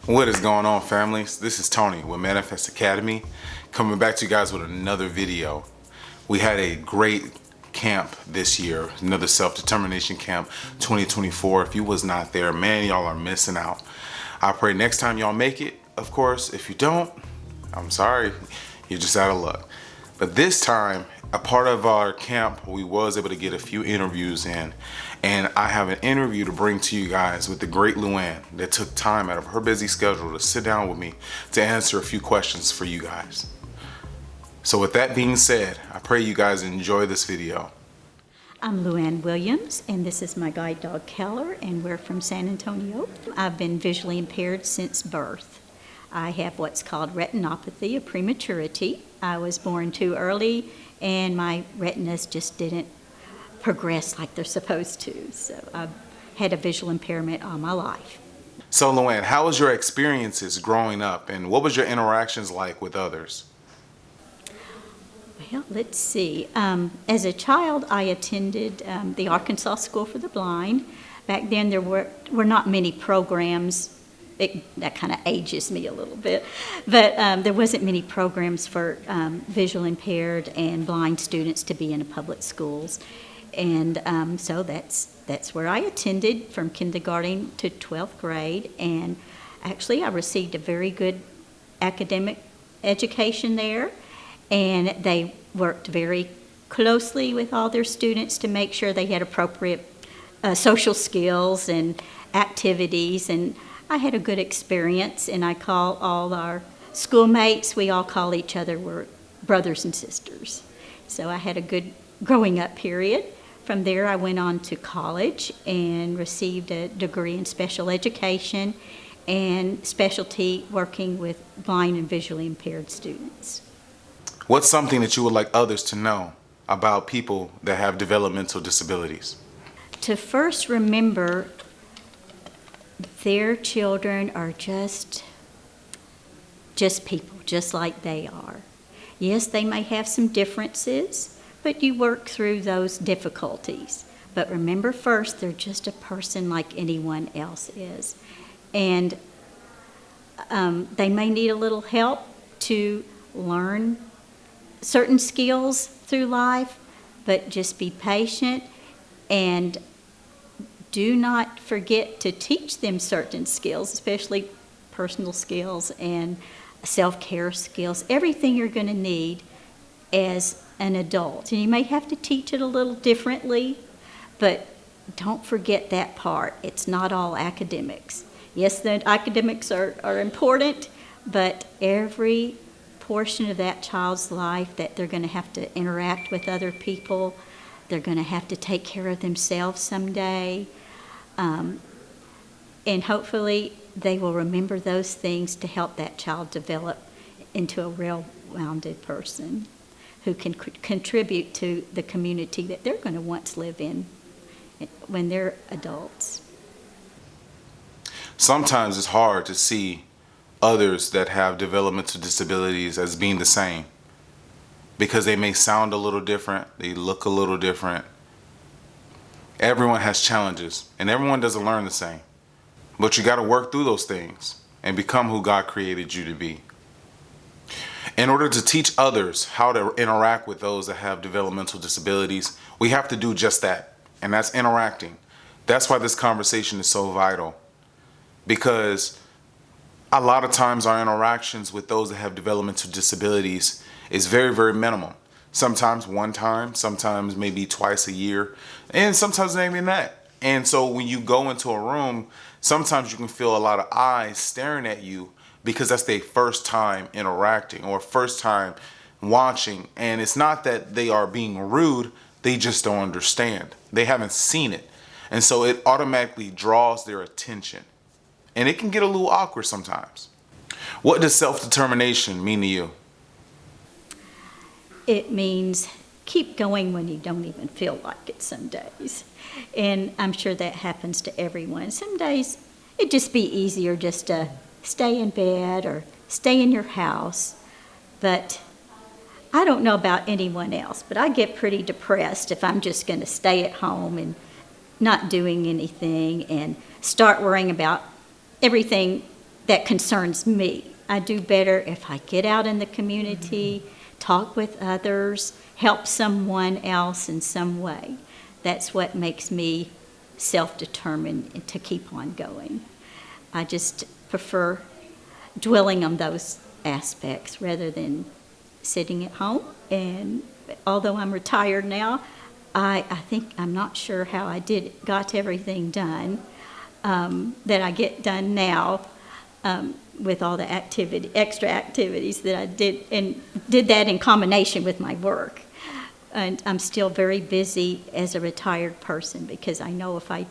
What is going on, families? This is Tony with Manifest Academy, coming back to you guys with another video. We had a great camp this year, another self-determination camp 2024. If you was not there, man, y'all are missing out. I pray next time y'all make it. Of course, if you don't, I'm sorry, you're just out of luck. But this time, a part of our camp, we was able to get a few interviews in. And I have an interview to bring to you guys with the great Luann that took time out of her busy schedule to sit down with me to answer a few questions for you guys. So with that being said, I pray you guys enjoy this video. I'm Luann Williams, and this is my guide dog Keller, and we're from San Antonio. I've been visually impaired since birth. I have what's called retinopathy of prematurity. I was born too early, and my retinas just didn't progress like they're supposed to. So I've had a visual impairment all my life. So Luann, how was your experiences growing up, and what was your interactions like with others? Well, let's see. As a child, I attended the Arkansas School for the Blind. Back then, there were not many programs. That kind of ages me a little bit, but there wasn't many programs for visual impaired and blind students to be in the public schools, and so that's where I attended from kindergarten to 12th grade, and actually I received a very good academic education there, and they worked very closely with all their students to make sure they had appropriate social skills and activities, and I had a good experience, and I call all our schoolmates, we all call each other, we're brothers and sisters. So I had a good growing up period. From there, I went on to college and received a degree in special education and specialty working with blind and visually impaired students. What's something that you would like others to know about people that have developmental disabilities? To first remember their children are just people, just like they are. Yes, they may have some differences, but you work through those difficulties. But remember first, they're just a person like anyone else is. And they may need a little help to learn certain skills through life, but just be patient and do not forget to teach them certain skills, especially personal skills and self-care skills, everything you're going to need as an adult. And you may have to teach it a little differently, but don't forget that part. It's not all academics. Yes, the academics are important, but every portion of that child's life that they're going to have to interact with other people, they're going to have to take care of themselves someday. And hopefully they will remember those things to help that child develop into a well-rounded person who can contribute to the community that they're going to once live in when they're adults. Sometimes it's hard to see others that have developmental disabilities as being the same because they may sound a little different, they look a little different. Everyone has challenges, and everyone doesn't learn the same. But you got to work through those things and become who God created you to be. In order to teach others how to interact with those that have developmental disabilities, we have to do just that, and that's interacting. That's why this conversation is so vital, because a lot of times our interactions with those that have developmental disabilities is very, very minimal. Sometimes one time, sometimes maybe twice a year, and sometimes not even that. And so when you go into a room, sometimes you can feel a lot of eyes staring at you because that's their first time interacting or first time watching. And it's not that they are being rude, they just don't understand. They haven't seen it. And so it automatically draws their attention. And it can get a little awkward sometimes. What does self-determination mean to you? It means keep going when you don't even feel like it some days. And I'm sure that happens to everyone. Some days it'd just be easier just to stay in bed or stay in your house. But I don't know about anyone else, but I get pretty depressed if I'm just going to stay at home and not doing anything and start worrying about everything that concerns me. I do better if I get out in the community, talk with others, help someone else in some way. That's what makes me self-determined and to keep on going. I just prefer dwelling on those aspects rather than sitting at home. And although I'm retired now, I think I'm not sure how I got everything done that I get done now with all the extra activities that I did, and did that in combination with my work. And I'm still very busy as a retired person because I know if I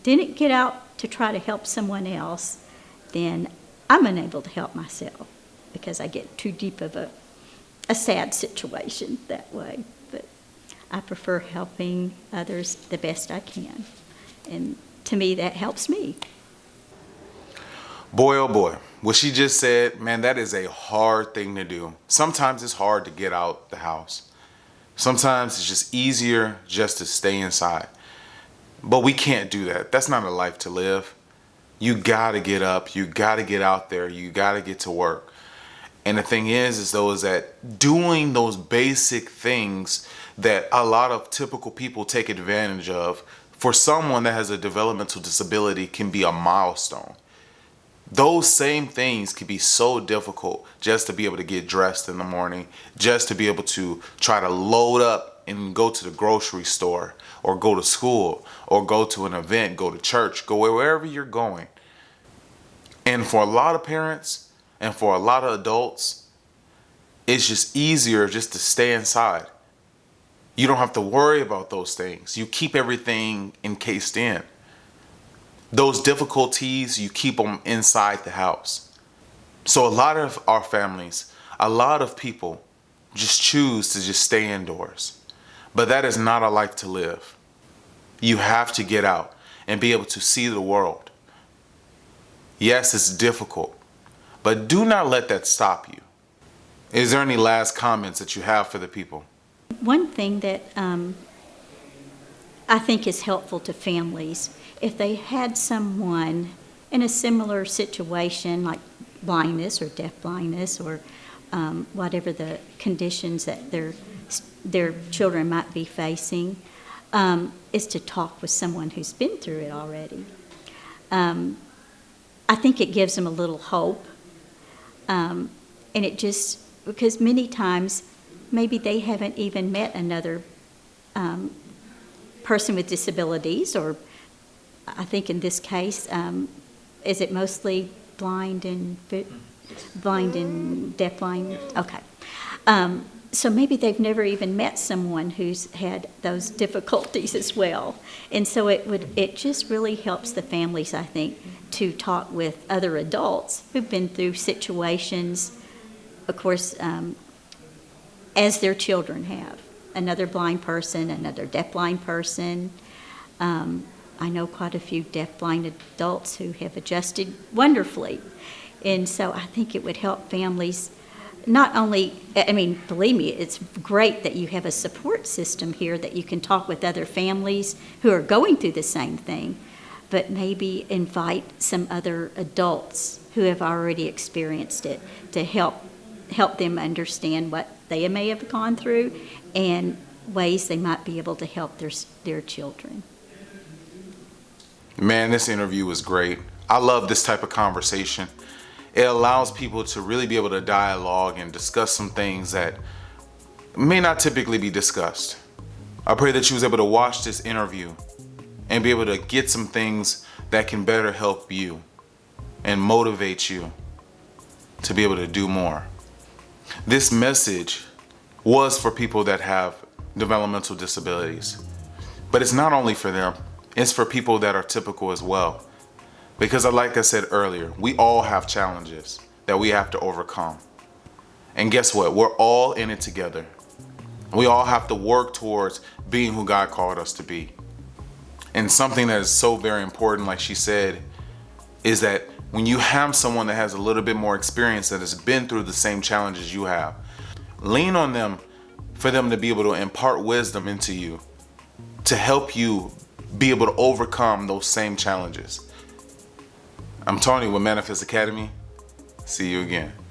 didn't get out to try to help someone else, then I'm unable to help myself because I get too deep of a sad situation that way. But I prefer helping others the best I can. And to me, that helps me. Boy, oh boy, what she just said, man, that is a hard thing to do. Sometimes it's hard to get out the house. Sometimes it's just easier just to stay inside. But we can't do that. That's not a life to live. You gotta get up, you gotta get out there, you gotta get to work. And the thing is that doing those basic things that a lot of typical people take advantage of, for someone that has a developmental disability, can be a milestone. Those same things can be so difficult, just to be able to get dressed in the morning, just to be able to try to load up and go to the grocery store or go to school or go to an event, go to church, go wherever you're going. And for a lot of parents and for a lot of adults, it's just easier just to stay inside. You don't have to worry about those things. You keep everything encased in. Those difficulties, you keep them inside the house. So a lot of our families, a lot of people just choose to just stay indoors. But that is not a life to live. You have to get out and be able to see the world. Yes, it's difficult, but do not let that stop you. Is there any last comments that you have for the people? One thing that I think is helpful to families, if they had someone in a similar situation like blindness or deafblindness or whatever the conditions that their children might be facing, is to talk with someone who's been through it already. I think it gives them a little hope, and it just, because many times maybe they haven't even met another person with disabilities, or I think in this case, is it mostly blind and deafblind? Okay. So maybe they've never even met someone who's had those difficulties as well. And so it just really helps the families, I think, to talk with other adults who've been through situations, of course, as their children have. Another blind person, another deafblind person. I know quite a few deafblind adults who have adjusted wonderfully. And so I think it would help families not only, I mean, believe me, it's great that you have a support system here that you can talk with other families who are going through the same thing, but maybe invite some other adults who have already experienced it to help them understand what they may have gone through and ways they might be able to help their children. Man, this interview was great. I love this type of conversation. It allows people to really be able to dialogue and discuss some things that may not typically be discussed. I pray that you was able to watch this interview and be able to get some things that can better help you and motivate you to be able to do more. This message was for people that have developmental disabilities, but it's not only for them, it's for people that are typical as well. Because like I said earlier, we all have challenges that we have to overcome. And guess what? We're all in it together. We all have to work towards being who God called us to be. And something that is so very important, like she said, is that when you have someone that has a little bit more experience, that has been through the same challenges you have, lean on them for them to be able to impart wisdom into you, to help you be able to overcome those same challenges. I'm Tony with Manifest Academy. See you again.